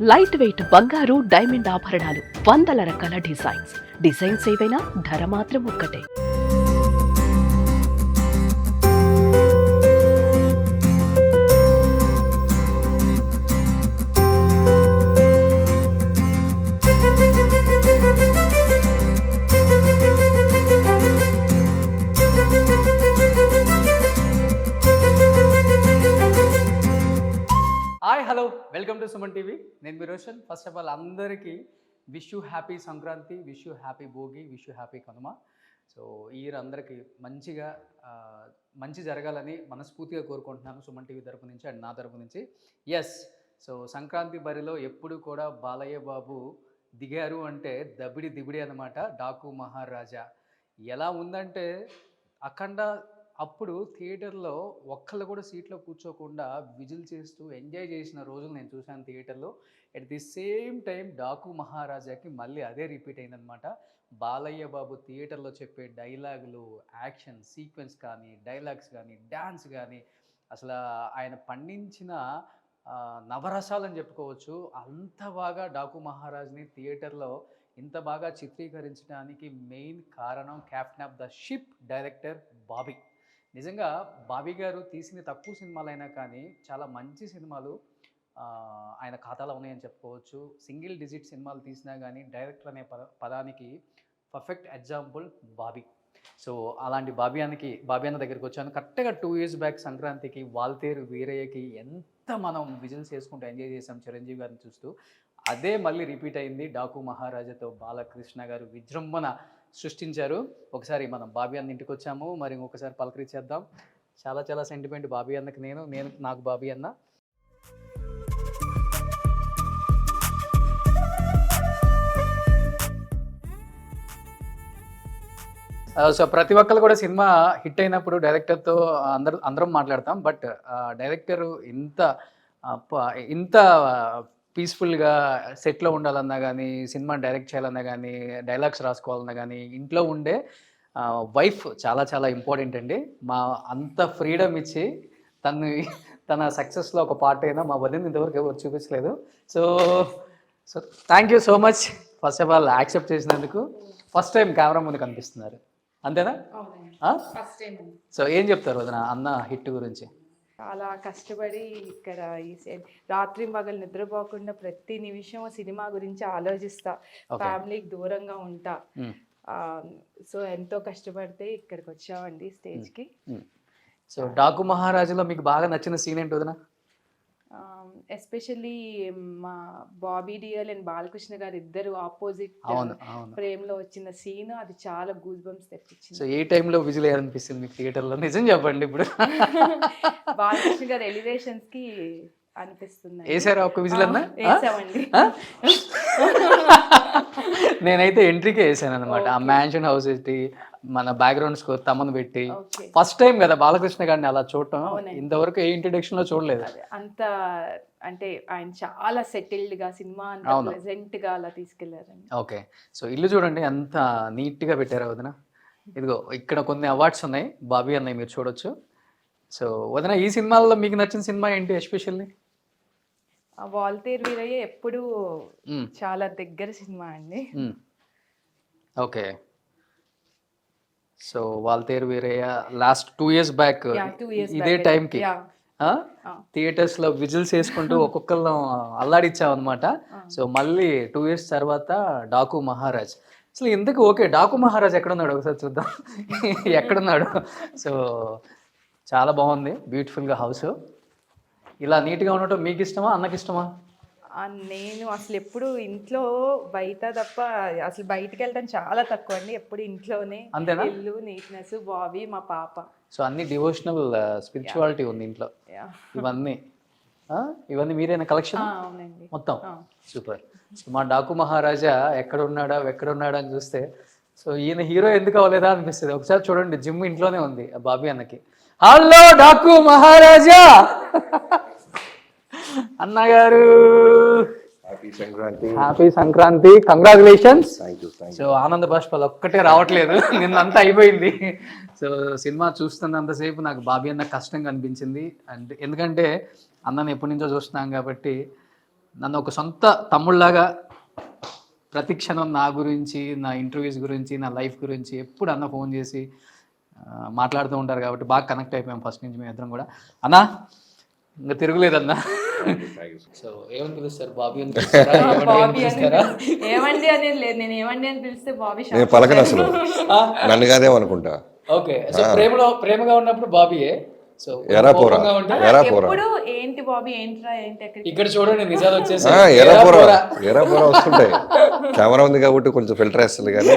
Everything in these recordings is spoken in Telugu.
లైట్ వెయిట్ బంగారు డైమండ్ ఆభరణాలు, వందల రకాల డిజైన్స్ ఏవైనా ధర మాత్రం ఒక్కటే. Hi hello welcome to Suman TV. నేను మీ రోషన్. ఫస్ట్ ఆఫ్ ఆల్ అందరికీ wish you happy Sankranti, wish you happy Bhogi, wish you happy Kanuma. So ఈ ఇయర్ అందరికీ మంచి జరగాలని మనస్ఫూర్తిగా కోరుకుంటున్నాను సుమన్ టీవీ తరపు నుంచి అండ్ నా తరపు నుంచి. ఎస్, సో సంక్రాంతి బరిలో ఎప్పుడు కూడా బాలయ్య బాబు దిగారు అంటే దిబిడి అనమాట. డాకు మహారాజా ఎలా ఉందంటే అఖండ అప్పుడు థియేటర్లో ఒక్కళ్ళు కూడా సీట్లో కూర్చోకుండా విజిల్ చేస్తూ ఎంజాయ్ చేసిన రోజులు నేను చూశాను థియేటర్లో. At the same time Daaku మహారాజాకి మళ్ళీ అదే రిపీట్ అయిందనమాట. బాలయ్య బాబు థియేటర్లో చెప్పే డైలాగులు, యాక్షన్ సీక్వెన్స్ కానీ, డైలాగ్స్ కానీ, డ్యాన్స్ కానీ, అసలు ఆయన పండించిన నవరసాలని చెప్పుకోవచ్చు. అంత బాగా డాకు మహారాజ్ని థియేటర్లో ఇంత బాగా చిత్రీకరించడానికి మెయిన్ కారణం captain of the ship director Bobby. నిజంగా బాబీ గారు తీసిన తక్కువ సినిమాలైనా కానీ చాలా మంచి సినిమాలు ఆయన ఖాతాలో ఉన్నాయని చెప్పుకోవచ్చు. సింగిల్ డిజిట్ సినిమాలు తీసినా కానీ డైరెక్టర్ అనే పదానికి పర్ఫెక్ట్ ఎగ్జాంపుల్ బాబీ. సో అలాంటి బాబీ అన్న దగ్గరికి వచ్చాను. కరెక్ట్గా 2 years బ్యాక్ సంక్రాంతికి వాల్తేరు వీరయ్యకి ఎంత మనం విజిల్స్ చేసుకుంటూ ఎంజాయ్ చేసాం చిరంజీవి గారిని చూస్తూ. అదే మళ్ళీ రిపీట్ అయింది డాకు మహారాజాతో. బాలకృష్ణ గారు విజృంభణ సృష్టించారు. ఒకసారి మనం బాబీ అన్న ఇంటికి వచ్చాము, మరి ఇంకొకసారి పలకరించేద్దాం. చాలా సెంటిమెంట్ బాబీ అన్నకి. నేను నాకు బాబీ అన్న. సో ప్రతి ఒక్కరు కూడా సినిమా హిట్ అయినప్పుడు డైరెక్టర్తో అందరం మాట్లాడతాం. బట్ డైరెక్టర్ ఇంత పీస్ఫుల్గా సెట్లో ఉండాలన్నా కానీ, సినిమా డైరెక్ట్ చేయాలన్నా కానీ, డైలాగ్స్ రాసుకోవాలన్నా కానీ, ఇంట్లో ఉండే వైఫ్ చాలా ఇంపార్టెంట్ అండి. అంత ఫ్రీడమ్ ఇచ్చి తన సక్సెస్లో ఒక పార్ట్ అయినా మా వదిన ఇంతవరకు ఎవరు చూపించలేదు. So thank you so much first of all accept చేసినందుకు. ఫస్ట్ టైం కెమెరా ముందు కనిపిస్తున్నారు, అంతేనా? సో ఏం చెప్తారు వదిన అన్న హిట్ గురించి? చాలా కష్టపడి ఇక్కడ రాత్రి పగలు నిద్రపోకుండా ప్రతి నిమిషం సినిమా గురించి ఆలోచిస్తా, ఫ్యామిలీకి దూరంగా ఉంటా. సో ఎంతో కష్టపడితే ఇక్కడికి వచ్చామండి స్టేజ్కి. సో డాకు మహారాజులో మీకు బాగా నచ్చిన సీన్ ఏంటి వదిన? ఎస్పెషల్లీ మా బాబీ డియల్ అండ్ బాలకృష్ణ గారు ఇద్దరు ఆపోజిట్ ఫ్రేమ్ లో వచ్చిన సీన్, అది చాలా గూస్ బంప్స్ తెప్పించింది. సో ఏ టైంలో విజిల్ వేయాలనిపిస్తుంది మీకు థియేటర్లో? నిజం చెప్పండి. ఇప్పుడు బాలకృష్ణ గారు ఎలివేషన్స్ కి అనిపిస్తుంది. వేసారా ఒక విజిల్ అన్న? వేసామండి. నేనైతే ఎంట్రీకే వేసాను అనమాట. ఆ మ్యాన్షన్ హౌస్ పెట్టి మన బ్యాక్గ్రౌండ్ స్కోర్ తమను పెట్టి ఫస్ట్ టైం కదా బాలకృష్ణ గారిని అలా చూడటం. ఇంతవరకు ఏ ఇంట్రడక్షన్ లో చూడలేదు. అంత అంటే ఆయన చాలా సెటిల్డ్ గా సినిమా ప్రెజెంట్ గా అలా తీసుకెళ్లారండి. ఓకే, సో ఇల్లు చూడండి ఎంత నీట్ గా పెట్టారు వదిన. ఇదిగో ఇక్కడ కొన్ని అవార్డ్స్ ఉన్నాయి బాబీ అన్నయ్య, మీరు చూడొచ్చు. సో వదిన, ఈ సినిమాల్లో మీకు నచ్చిన సినిమా ఏంటి ఎస్పెషల్లీ? వాల్తేరు వీరయ్య ఎప్పుడు చాలా దగ్గర సినిమా అండి. Okay, so Waltair Veerayya last 2 years back ఇదే టైంకి థియేటర్స్ లో విజిల్స్ వేసుకుంటూ ఒక్కొక్కరు అల్లాడిచ్చాం అనమాట. సో మళ్ళీ 2 years తర్వాత డాకు మహారాజ్. అసలు ఎందుకు ఓకే డాకు మహారాజ్ ఎక్కడున్నాడు ఒకసారి చూద్దాం. ఎక్కడున్నాడు? సో చాలా బాగుంది, బ్యూటిఫుల్గా హౌస్. ఇలా నీట్గా ఉండటం మీకు ఇష్టమా అన్నకి ఇష్టమా? నేను అసలు ఎప్పుడు ఇంట్లో బయట తప్ప అసలు బయటకు వెళ్ళడం చాలా తక్కువ అండి. ఎప్పుడు ఇంట్లోనే. అంతేనా? ఇల్లు నీట్నెస్, బాబీ, మా పాప. సో అన్ని డివోషనల్ స్పిరిచువాలిటీ ఉంది ఇంట్లో. ఇవన్నీ మీరేనా కలెక్షన్ మొత్తం? సూపర్. సో మా డాకు మహారాజా ఎక్కడున్నాడా అని చూస్తే, సో ఈయన హీరో ఎందుకు అవ్వలేదా అనిపిస్తుంది. ఒకసారి చూడండి, జిమ్ ఇంట్లోనే ఉంది బాబీ అన్నకి. హలో డాకు మహారాజా అన్నగారు, హ్యాపీ సంక్రాంతి, కంగ్రాచులేషన్స్. సో ఆనంద బాష్పాలు ఒక్కటే రావట్లేదు, నిన్నంతా అయిపోయింది. సో సినిమా చూస్తున్నంతసేపు నాకు బాబీ అన్న కష్టంగా అనిపించింది. అంటే ఎందుకంటే అన్నని ఎప్పటి నుంచో చూస్తున్నాం కాబట్టి నన్ను ఒక సొంత తమ్ముళ్ళలాగా ప్రతి క్షణం నా గురించి, నా ఇంటర్వ్యూస్ గురించి, నా లైఫ్ గురించి ఎప్పుడు అన్న ఫోన్ చేసి మాట్లాడుతూ ఉంటారు కాబట్టి బాగా కనెక్ట్ అయిపోయాం ఫస్ట్ నుంచి మేము ఇద్దరం కూడా. అన్నా ఇంకా తిరుగులేదన్నా. సో ఏమని పిలుస్తారు? బాబీ అని పిలుస్తారా? ఏమండి అనేది లేదు, నేను ఏమండి అని పిలిస్తే బాబీ నేను పలకను అసలు, నన్ను కాదేమనుకుంటా. ఓకే, సో ప్రేమగా ఉన్నప్పుడు బాబీయే. సో ఎరా పోరా, ఎరా పోరా, ఎప్పుడు ఏంటి బాబీ, ఏంట్రా, ఏంటి ఎక్కడికి. ఇక్కడ చూడండి నిజాలు వచ్చేసి ఎరా పోరా వస్తుంటాయి. కెమెరా ఉంది కాబట్టి కొంచెం ఫిల్టర్ వేస్తుంది కానీ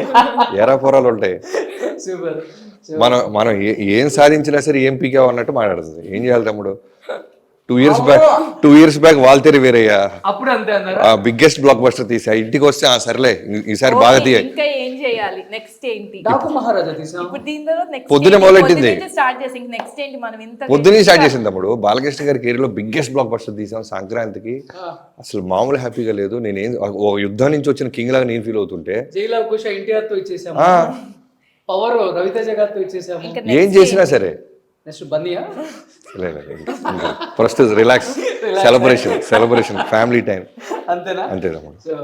ఎరా పోరాలు ఉంటాయి. సూపర్. మనం ఏం సాధించినా సరే ఏం పీకావు అన్నట్టు మాట్లాడుతుంది. ఏం చేయాలి తమ్ముడు? 2 years బ్యాక్ వాల్తేరి వేరయ్యా, అప్పుడు అంతే అన్నారు. బిగ్గెస్ట్ బ్లాక్ బస్టర్ తీసా. ఇంటికి వస్తే సర్లే ఈసారి బాగా తీయ. ఇంకా ఏం చేయాలి, నెక్స్ట్ ఏంటి? డాకు మహారాజా తీసాం. ఇప్పుడు దీని తర్వాత నెక్స్ట్ పొద్దునే మొదలెట్టింది, స్టార్ట్ చేసి నెక్స్ట్ ఏంటి మనం ఇంత పొద్దునే స్టార్ట్ చేసింది తమ్ముడు. బాలకృష్ణ గారి కెరీర్ లో బిగ్గెస్ట్ బ్లాక్ బస్టర్ తీసాం సంక్రాంతికి. అసలు మామూలు హ్యాపీగా లేదు. నేనేం ఓ యుద్ధం నుంచి వచ్చిన కింగ్ లాగా నేను ఫీల్ అవుతుంటే, జైలు అవకాశ ఎన్టీఆర్ తో ఇచ్చేసాము, పవర్ రవితేజ గారితో ఇచ్చేసాము. ఏం చేసినా సరే నెక్స్ట్ బన్నీయా ప్రస్తుతం రిలాక్స్, సెలబ్రేషన్ ఫ్యామిలీ టైం, అంతేనా? అంతే తమ్ముడు. సో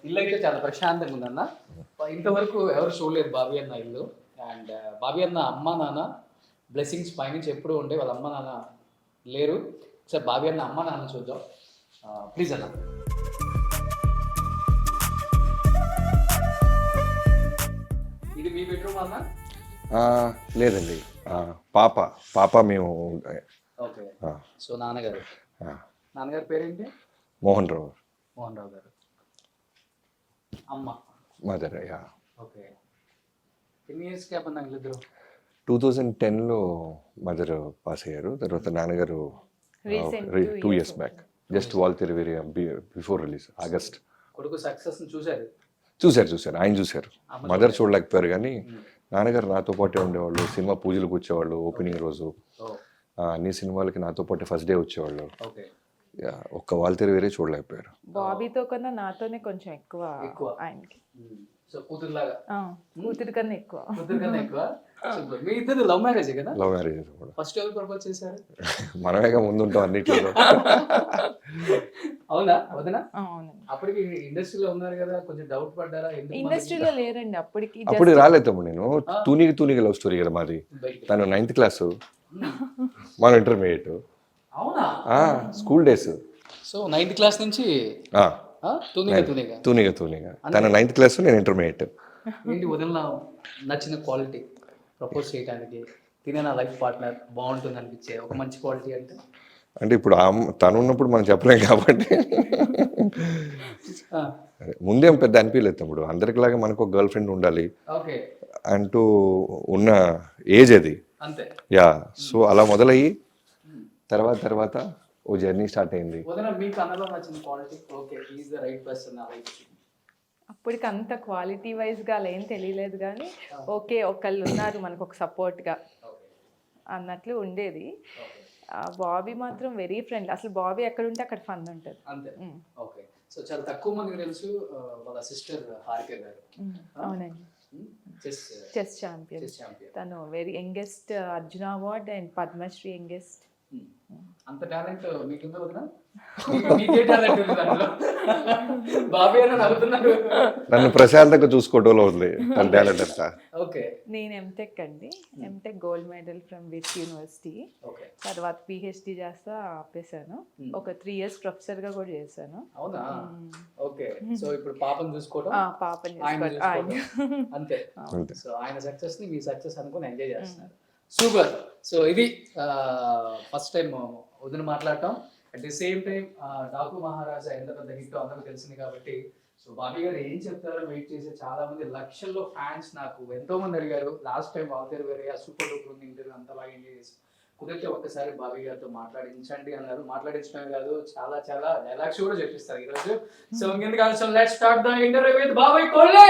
ఇల్లు అయితే చాలా ప్రశాంతంగా ఉందన్న. ఇంతవరకు ఎవరు చూడలేదు బాబీ అన్న ఇల్లు. అండ్ బాబీ అన్న అమ్మ నాన్న బ్లెస్సింగ్స్ పైనుంచి ఎప్పుడూ ఉండే. వాళ్ళ అమ్మ నాన్న లేరు. సార్ బాబీ అన్న అమ్మ నాన్న చూద్దాం ప్లీజ్ అన్న. ఇది మీ బెడ్రూమ్ అన్న? లేదండి, పాప మేము. ఓకే, సో నాన్నగారు పేరేంటి? మోహన్ రావు గారు. అమ్మ మదర్. ఓకే, ఎన్ని ఇయర్స్ గ్యాప్ అన్న వీళ్ళిద్దరు? 2010లో మదర్ పాస్ అయ్యారు. తర్వాత నాన్నగారు 2 years బ్యాక్, జస్ట్ వాల్తేరి వేరే బిఫోర్ రిలీజ్ ఆగస్ట్. కొడుకు సక్సెస్ చూశారు? చూశారు, ఆయన చూశారు. మదర్ చూడలేకపోయారు కానీ నాన్నగారు నాతో పాటే ఉండేవాళ్ళు. సినిమా పూజలకు వచ్చేవాళ్ళు, ఓపెనింగ్ రోజు అన్ని సినిమాలకి నాతో పాటు ఫస్ట్ డే వచ్చేవాళ్ళు. ఒక్క వాల్తేరి వేరే చూడలేకపోయారు. బాబీతో కన్నా నాతోనే కొంచెం ఎక్కువ ఆయనకి. సో కూతురులాగా? కూతురు కన్నా ఎక్కువ. మీ ఇద్దరు లవ్ మ్యారేజ్ కదా? Love marriage. ఫస్ట్ ఎవరు ప్రపోజ్ చేశారు? మనమేగా ముందుంటాం అన్నిట్లో. అవునా వదనా? అవునండి. అప్పటికి ఇండస్ట్రీలో ఉన్నారు కదా, కొంచెం డౌట్ పడ్డారా? ఇండస్ట్రీలో లేరండి అప్పటికి. అప్పుడు రాలేదు. నేను తూనిగి లవ్ స్టోరీ కదా మాది. తను 9th క్లాసు, మనం ఇంటర్మీడియట్. అవునా? School days. So 9th class నుంచి తూనిగా. తన 9th క్లాస్, నేను ఇంటర్మీడియట్. ఏంటి వదిలిన నచ్చిన క్వాలిటీ ప్రపోజ్ చేయడానికి? తినే నా లైఫ్ పార్ట్నర్ బాగుంటుంది అనిపించే ఒక మంచి క్వాలిటీ అంటే ఇప్పుడు తను ఉన్నప్పుడు మనం చెప్పలేం కాబట్టి ముందేం పెద్ద అనిపించలేదు తమ్ముడు. అందరికిలాగా మనకు ఒక గర్ల్ ఫ్రెండ్ ఉండాలి అంటూ ఉన్న ఏజ్ అది. యా, సో అలా మొదలయ్యి తర్వాత ఓ జర్నీ స్టార్ట్ అయింది. అప్పటికి అంత క్వాలిటీ వైజ్గా అలా ఏం తెలియలేదు కానీ ఓకే ఒకళ్ళు ఉన్నారు మనకు ఒక సపోర్ట్గా అన్నట్లు ఉండేది. బాబీ మాత్రం వెరీ ఫ్రెండ్లీ. అసలు బాబీ ఎక్కడ ఉంటే అక్కడ ఫన్ ఉంటుంది. ఓకే, సో చాలా తక్కువ మందికి తెలుసు వాళ్ళ సిస్టర్ హారిక గారు. అవునండి, చెస్ ఛాంపియన్. తను very youngest Arjuna award and Padmashri youngest. అంత టాలెంట్ మీకుందా వదినా? మీకే టాలెంట్ ఉంది దాంట్లో. బాబీ అని నవ్వుతున్నారు. నన్ను ప్రశాంతంగా చూసుకోవడంలో ఉంది తన టాలెంట్ అంతా. ఓకే, నేను ఎంటెక్ అండి. MTech gold medal from with university. తర్వాత పిహెచ్డి చేస్తా ఆపేసాను. ఒక 3 years ప్రొఫెసర్ గా కూడా చేశాను. అవునా? ఓకే, సో ఇప్పుడు పాపని చూసుకోవడం, పాపని అంతే. సో ఆయన సక్సెస్ ని మీ సక్సెస్ అనుకుని ఎంజాయ్ చేస్తున్నారు. సూపర్. సో ఇది ఫస్ట్ టైం వదిన మాట్లాడటం. At the same time Daaku Maharaja ఎంత పెద్ద హిట్ అందరికీ తెలిసింది కాబట్టి సో బాబీ గారు ఏం చెప్తారో వెయిట్ చేసే చాలా మంది లక్షల్లో ఫ్యాన్స్ నాకు ఎంతో మంది అడిగారు. లాస్ట్ టైం వాల్తేరు వేరే సూపర్ డూపర్ ఉంది ఇంటర్వ్యూ, అంత బాగా ఎంజాయ్ చేసి కుదిరితే ఒక్కసారి బాబీ గారితో మాట్లాడించండి అన్నారు. మాట్లాడించడమే కాదు, చాలా డైలాగ్స్ కూడా చెప్పిస్తారు ఈరోజు. సో ఇంకెందుకు ఆలస్యం, let's start the interview with Bobby కొల్లే.